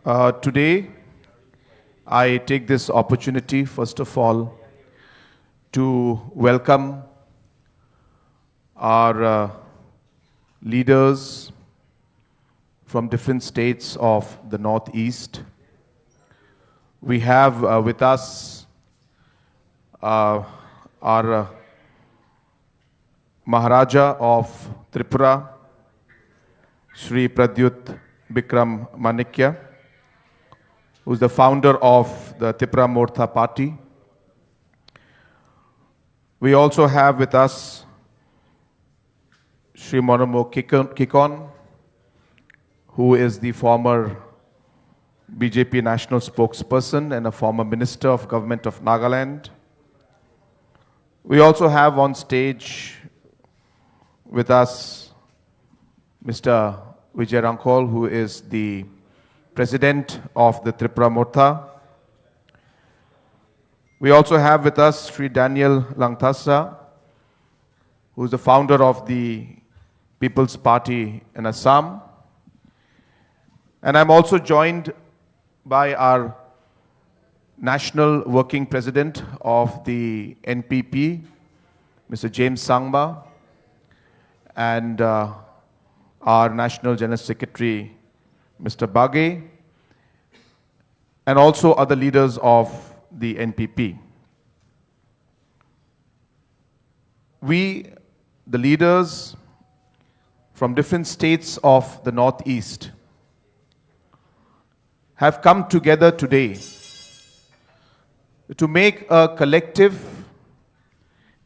Today, I take this opportunity, first of all, to welcome our leaders from different states of the Northeast. We have with us our Maharaja of Tripura, Shri Pradyut Bikram Manikya, who is the founder of the Tripura Mortha Party. We also have with us Shri Wngma Twiwi Kok, who is the former BJP national spokesperson and a former minister of government of Nagaland. We also have on stage with us Mr. Vijay Rankol, who is the president of the Tripura Mortha. We also have with us Sri Daniel Langthasa, who is the founder of the People's Party in Assam. And I'm also joined by our National Working President of the NPP, Mr. James Sangma, and our National General Secretary, Mr. Baghe, and also other leaders of the NPP. We, the leaders from different states of the Northeast, have come together today to make a collective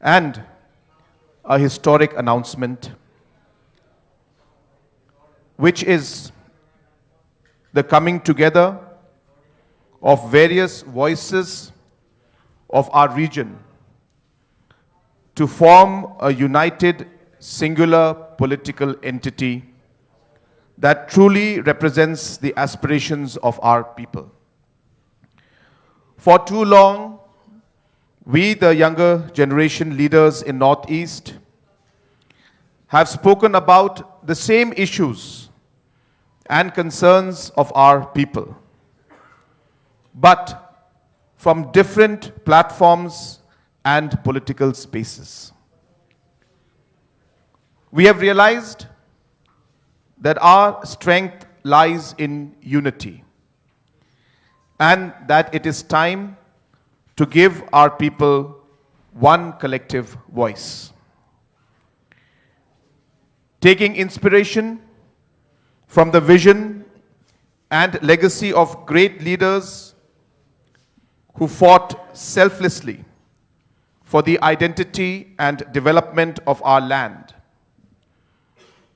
and a historic announcement, which is the coming together of various voices of our region to form a united, singular political entity that truly represents the aspirations of our people. For too long, we, the younger generation leaders in Northeast, have spoken about the same issues and concerns of our people, but from different platforms and political spaces. We have realized that our strength lies in unity, and that it is time to give our people one collective voice. Taking inspiration from the vision and legacy of great leaders who fought selflessly for the identity and development of our land,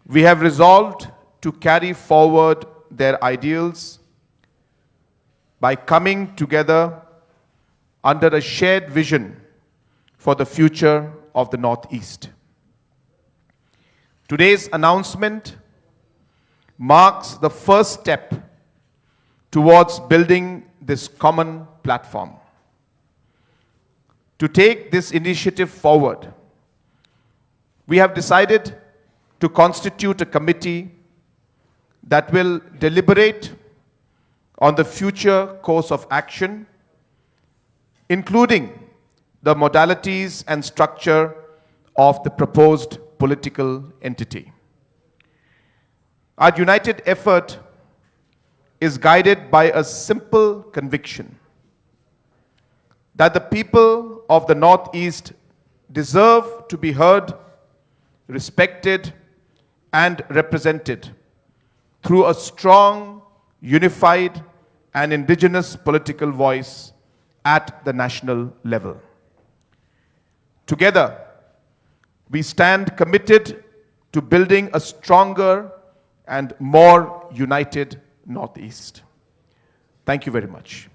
we have resolved to carry forward their ideals by coming together under a shared vision for the future of the Northeast. Today's announcement marks the first step towards building this common platform. To take this initiative forward, we have decided to constitute a committee that will deliberate on the future course of action, including the modalities and structure of the proposed political entity. Our united effort is guided by a simple conviction that the people of the Northeast deserve to be heard, respected, and represented through a strong, unified, and indigenous political voice at the national level. Together, we stand committed to building a stronger and more united Northeast. Thank you very much.